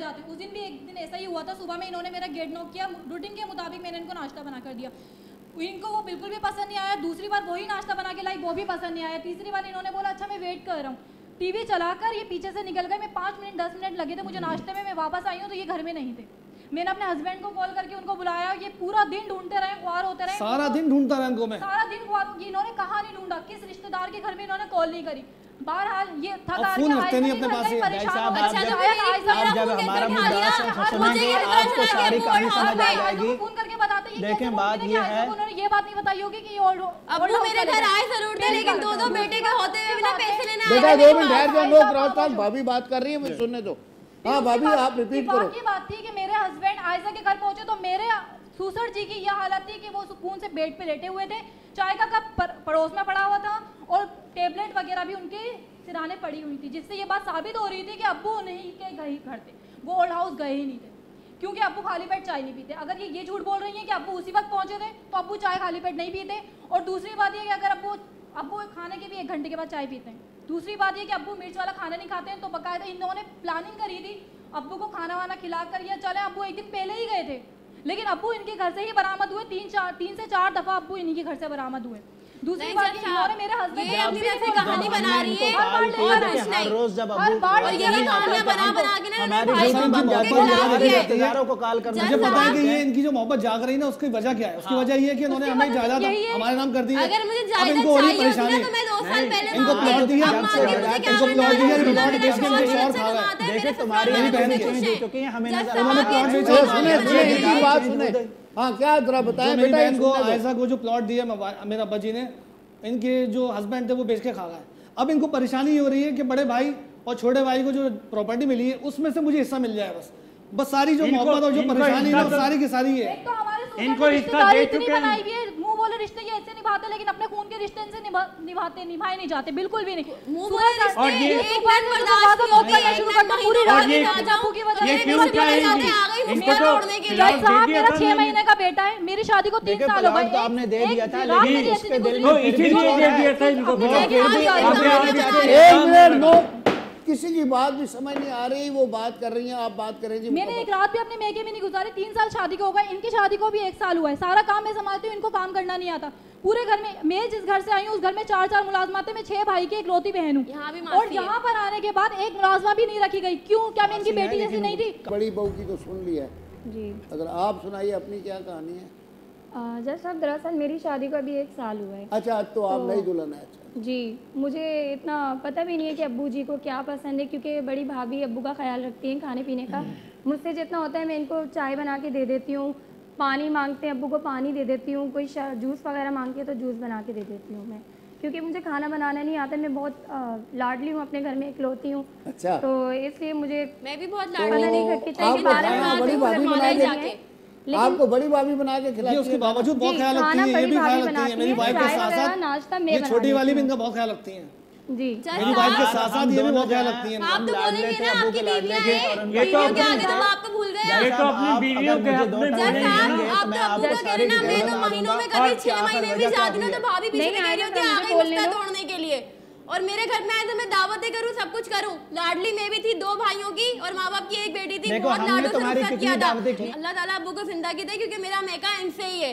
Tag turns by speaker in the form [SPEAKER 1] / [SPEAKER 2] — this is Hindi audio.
[SPEAKER 1] जाते हैं। उस दिन भी एक दिन ऐसा ही हुआ था, सुबह में इन्होंने मेरा गेट नॉक किया, रूटीन के मुताबिक मैंने इनको नाश्ता बना कर दिया, इनको वो बिल्कुल भी पसंद नहीं आया। दूसरी बार वही नाश्ता बना के लाई, वो भी पसंद नहीं आया। तीसरी बार इन्होंने बोला अच्छा मैं वेट कर रहा हूँ। टीवी चलाकर ये पीछे से निकल गए। मैं 5 मिनट 10 मिनट लगे थे मुझे नाश्ते में, मैं वापस आई हूँ तो ये घर में नहीं थे। मैंने अपने हस्बैंड को कॉल करके उनको बुलाया, ये पूरा दिन ढूंढते रहे, ख्वार होते रहे,
[SPEAKER 2] सारा दिन ढूंढता रहा इनको मैं,
[SPEAKER 1] सारा दिन ख्वार। इन्होंने कहाँ नहीं ढूंढा, किस रिश्तेदार के घर में इन्होंने कॉल नहीं करी। बहरहाल ये थक हार
[SPEAKER 2] फोन रखते नहीं अपने पास।
[SPEAKER 3] जब हमारा मुद्दा सुनेंगे आपको सारी कहानी समझ आ जाएगी।
[SPEAKER 1] फोन करके बताते हैं।
[SPEAKER 3] देखें बात ये है,
[SPEAKER 1] उन्होंने ये बात नहीं बताई होगी कि
[SPEAKER 4] अब वो मेरे घर आए जरूर थे, लेकिन दो बेटे के होते हुए बिना पैसे लेने आए।
[SPEAKER 5] बेटा 2 मिनट ठहर जाओ, लोग रात भाभी बात कर रही है, मुझे सुनने दो। हाँ भाभी आप रिपीट करो।
[SPEAKER 1] की बात थी कि मेरे हस्बैंड आयशा के घर पहुंचे तो मेरे सुसर जी की यह हालत थी कि वो सुकून से बेड पे लेटे हुए थे, चाय का कप पड़ोस में पड़ा हुआ था और टेबलेट वगैरह भी उनके सिराने पड़ी हुई थी, जिससे ये बात साबित हो रही थी कि अब्बू नहीं के घर थे, वो ओल्ड हाउस गए ही नहीं थे, क्योंकि अब्बू खाली पेट चाय नहीं पीते। अगर ये झूठ बोल रही है कि अब्बू उसी वक्त पहुंचे थे तो अब्बू चाय खाली पेट नहीं पीते। और दूसरी बात ये कि अगर अब्बू खाने के भी 1 घंटे के बाद चाय पीते हैं। दूसरी बात ये कि अब्बू मिर्च वाला खाना नहीं खाते हैं, तो बकायदा इन्होंने प्लानिंग करी थी अब्बू को खाना वाना खिला कर, या चले अब्बू एक दिन पहले ही गए थे, लेकिन अब्बू इनके घर से ही बरामद हुए। 3 से 4 दफा अब्बू इन्हीं के घर से बरामद हुए। दूसरी बात इन्होंने मेरे हस्बैंड
[SPEAKER 4] ये अपनी तरफ से कहानी बना रही है, हर रोज जब अब्बू और ये कहानियां बना के ना
[SPEAKER 3] रिश्तेदारों को कॉल करना।
[SPEAKER 2] मुझे पता है कि ये इनकी जो मोहब्बत जाग रही है ना, उसकी वजह क्या है? उसकी वजह ये है कि इन्होंने हमें जायदाद हमारे नाम कर दी है।
[SPEAKER 4] अगर मुझे जायदाद चाहिए तो मैं 2 साल पहले
[SPEAKER 2] इनको प्लॉट दिया, इनको प्लॉट दिया, रिकॉर्ड बेच के इनके शौहर खा गए।
[SPEAKER 3] देखिए तुम्हारी बहन दे चुकी है, हमें
[SPEAKER 2] उन्होंने प्लॉट बेचा।
[SPEAKER 5] बात सुने, हाँ क्या जरा बताएं
[SPEAKER 2] मेरी बहन को आयशा को जो प्लॉट दिया मेरा अब्बा जी ने, इनके जो हस्बैंड थे वो बेच के खा गए। अब इनको परेशानी हो रही है कि बड़े भाई और छोटे भाई को जो प्रॉपर्टी मिली है उसमें से मुझे हिस्सा मिल जाए। बस सारी जो मोहब्बत और जो परेशानी है सारी की सारी है।
[SPEAKER 1] इनको हिस्सा दे चुके हैं। मुंह बोले रिश्ते ये ऐसे निभाते, लेकिन अपने खून के रिश्ते इनसे निभाए नहीं जाते, बिल्कुल भी नहीं।
[SPEAKER 4] मुंह बोले रिश्ते एक बार बर्दाश्त करना शुरू करना पूरी रात की वजह से
[SPEAKER 1] इनको तो मेरा 6 महीने का बेटा है, मेरी शादी को 3 साल हो गए।
[SPEAKER 3] तो आपने दे दिया था, लेकिन इसके दिल में
[SPEAKER 6] इसीलिए दे दिया था इनको।
[SPEAKER 5] 1 मिनट नो, किसी की बात भी समझ नहीं आ रही, वो बात कर रही हैं, आप बात कर रही हैं।
[SPEAKER 1] मैंने एक रात भी अपने मेके में नहीं गुजारी। 3 साल शादी को हो गए, इनकी शादी को भी 1 साल हुआ है। सारा काम मैं संभालती हूँ, इनको काम करना नहीं आता। पूरे घर में, मैं जिस घर से आई हूँ उस घर में 4 मुलाजमात है। मैं 6 भाई की इकलौती बहन हूँ, और यहाँ पर आने के बाद एक मुलाजमा भी नहीं रखी गई। क्यों? क्या मैं इनकी बेटी जैसी नहीं थी?
[SPEAKER 5] बड़ी बहू की तो सुन लिया
[SPEAKER 7] जी,
[SPEAKER 5] अगर आप सुनाइए अपनी क्या कहानी है।
[SPEAKER 7] जज साहब दरअसल मेरी शादी को अभी 1 साल हुआ है।
[SPEAKER 5] अच्छा, तो आप नई दुल्हन है? अच्छा
[SPEAKER 7] जी, मुझे इतना पता भी नहीं है कि अब्बू जी को क्या पसंद है, क्योंकि बड़ी भाभी अब्बू का ख्याल रखती हैं खाने पीने का। मुझसे जितना होता है मैं इनको चाय बना के दे देती हूँ, पानी मांगते हैं अब्बू को पानी दे देती हूँ, कोई जूस वगैरह मांगते हैं तो जूस बना के दे देती हूँ मैं, क्योंकि मुझे खाना बनाना नहीं आता। मैं बहुत लाडली हूँ, अपने घर में इकलौती हूँ।
[SPEAKER 5] अच्छा,
[SPEAKER 7] तो इसलिए मुझे
[SPEAKER 4] मैं भी बहुत
[SPEAKER 7] नहीं करती
[SPEAKER 5] आपको बड़ी भाभी बना के खिलाती है।
[SPEAKER 2] उसके बावजूद बहुत ख्याल रखती है, ये भी ख्याल रखती है। मेरी वाइफ के साथ साथ ये छोटी वाली भी इनका बहुत ख्याल रखती है
[SPEAKER 7] जी।
[SPEAKER 2] मेरी वाइफ के साथ साथ ये भी बहुत ख्याल रखती है।
[SPEAKER 4] आप तो बोलेंगे ना आपकी बीवियां हैं,
[SPEAKER 6] ये तो
[SPEAKER 4] आगे तो आपको भूल गए।
[SPEAKER 6] ये तो अपनी बीवियों के
[SPEAKER 4] आप तो अब्बू का कह रहे ना, मैं तो महीनों में कभी 6 महीने भी जाती ना तो भाभी पीछे कह रही होती आ गई मुफ्ता तोड़ने के लिए, और मेरे घर में आए तो मैं दावतें करूं, सब कुछ करूं। लाडली मैं भी थी 2 भाइयों की, और माँ बाप की 1 बेटी थी। बहुत लाडों से रुखसत किया था। अल्लाह ताला अब्बू को जिंदगी दे, क्योंकि मेरा मैका इनसे ही है।